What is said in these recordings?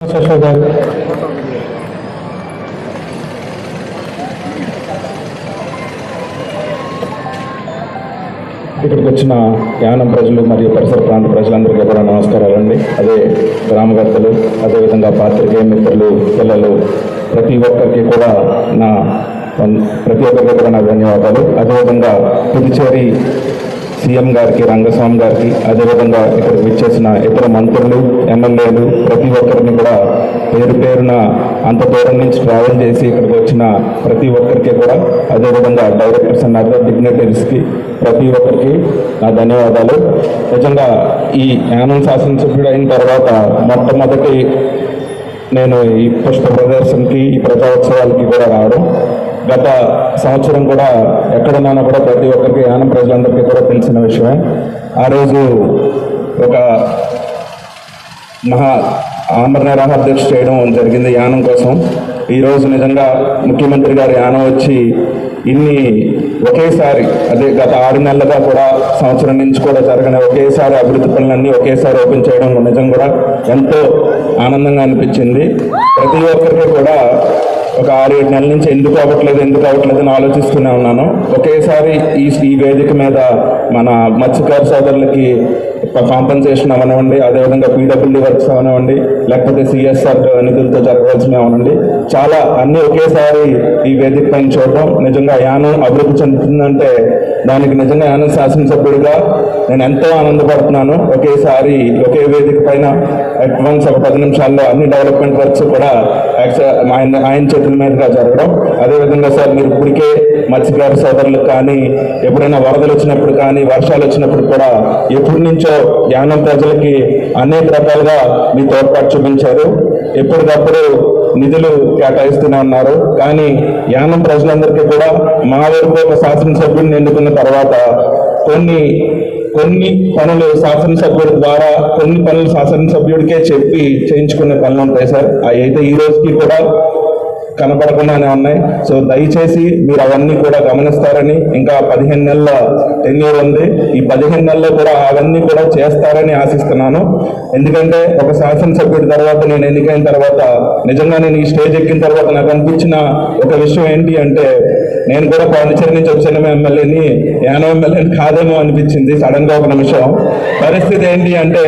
ఇక్కడికి వచ్చిన యానం ప్రజలు మరియు పరిసర ప్రాంత ప్రజలందరికీ కూడా నమస్కారాలండి. అదే గ్రామకర్తలు, అదేవిధంగా పాత్రికేయ మిత్రులు, పిల్లలు, ప్రతి ఒక్కరికి కూడా నా ధన్యవాదాలు. అదేవిధంగా పుదుచ్చేరి సీఎం గారికి, రంగస్వామి గారికి, అదేవిధంగా ఇక్కడికి విచ్చేసిన ఇతర మంత్రులు, ఎమ్మెల్యేలు, ప్రతి ఒక్కరిని కూడా పేరు పేరున అంత దూరం నుంచి ట్రావెల్ చేసి ఇక్కడికి వచ్చిన ప్రతి ఒక్కరికి కూడా, అదేవిధంగా డైరెక్టర్స్ అండ్ అదర్ డిగ్నిటరీస్కి ప్రతి ఒక్కరికి నా ధన్యవాదాలు. నిజంగా ఈ యానం శాసనసభ్యుడు అయిన తర్వాత మొట్టమొదటి నేను ఈ పుష్ప ప్రదర్శనకి, ఈ ప్రజాోత్సవాలకి కూడా రావడం. గత సంవత్సరం కూడా ఎక్కడున్నానో కూడా ప్రతి ఒక్కరికి, యానం ప్రజలందరికీ కూడా తెలిసిన విషయమే. ఆ రోజు ఒక ఆమరణ నిరాహార దీక్ష చేయడం జరిగింది యానం కోసం. ఈరోజు నిజంగా ముఖ్యమంత్రి గారు యానం వచ్చి ఇన్ని ఒకేసారి, అదే గత 6 నెలలుగా కూడా, సంవత్సరం నుంచి కూడా జరగని ఒకేసారి అభివృద్ధి పనులన్నీ ఒకేసారి ఓపెన్ చేయడం నిజం కూడా ఎంతో ఆనందంగా అనిపించింది. ప్రతి ఒక్కరికి కూడా ఒక 6-7 నెలల నుంచి ఎందుకు అవ్వట్లేదు అని ఆలోచిస్తూనే ఉన్నాను. ఒకేసారి ఈ వేదిక మీద మన మత్స్యకార సోదరులకి కాంపన్సేషన్ అవనివ్వండి, అదేవిధంగా పీడబ్ల్యూడీ వర్క్స్ అవనివ్వండి, లేకపోతే సిఎస్ఆర్ నిధులతో జరగవలసినవి అవనండి, చాలా అన్నీ ఒకేసారి ఈ వేదిక పైన చూడడం నిజంగా యానం అభివృద్ధి చెందుతుందంటే దానికి నిజంగా యానం శాసనసభ్యుడిగా నేను ఎంతో ఆనందపడుతున్నాను. ఒకేసారి ఒకే వేదిక పైన అడ్వాన్స్ ఒక 10 నిమిషాల్లో అన్ని డెవలప్మెంట్ వర్క్స్ కూడా ఆయన చేతుల మీదుగా జరగడం. అదేవిధంగా సార్, మీరు ఇప్పటికే మత్స్యకార సోదరులకు కానీ, ఎప్పుడైనా వరదలు వచ్చినప్పుడు కానీ, వర్షాలు వచ్చినప్పుడు కూడా ఎప్పటి నుంచో యానం ప్రజలకి అనేక రకాలుగా మీ తోడ్పాటు చూపించారు. ఎప్పటికప్పుడు నిధులు కేటాయిస్తూనే ఉన్నారు. కానీ యానం ప్రజలందరికీ కూడా మా వరకు ఒక శాసనసభ్యుడిని ఎన్నుకున్న తర్వాత కొన్ని పనులు శాసనసభ్యుడి ద్వారా కొన్ని పనులు శాసనసభ్యుడికే చెప్పి చేయించుకునే పనులు ఉంటాయి సార్. అవి అయితే ఈ రోజుకి కూడా కనపడకుండానే ఉన్నాయి. సో దయచేసి మీరు అవన్నీ కూడా గమనిస్తారని, ఇంకా 15 నెలల టెన్యూర్ ఉంది, ఈ 15 నెలల్లో కూడా అవన్నీ కూడా చేస్తారని ఆశిస్తున్నాను. ఎందుకంటే ఒక శాసనసభ్యుడి తర్వాత నేను ఎన్నికైన తర్వాత నిజంగా నేను ఈ స్టేజ్ ఎక్కిన తర్వాత నాకు అనిపించిన ఒక విషయం ఏంటి అంటే, నేను కూడా పాండిచేరి నుంచి వచ్చిన ఎమ్మెల్యేని, యానం ఎమ్మెల్యేని కాదేమో అనిపించింది సడన్ గా ఒక నిమిషం. పరిస్థితి ఏంటి అంటే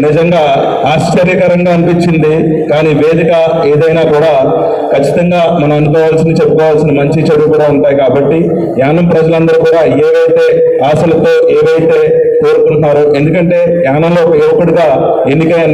నిజంగా ఆశ్చర్యకరంగా అనిపించింది. కానీ వేదిక ఏదైనా కూడా ఖచ్చితంగా మనం అనుకోవాల్సిన, చెప్పుకోవాల్సిన మంచి చెడు కూడా ఉంటాయి. కాబట్టి యానం ప్రజలందరూ కూడా ఏవైతే ఆశలతో ఏవైతే కోరుకుంటున్నారో, ఎందుకంటే యానంలో ఒక యువకుడిగా ఎన్నికైన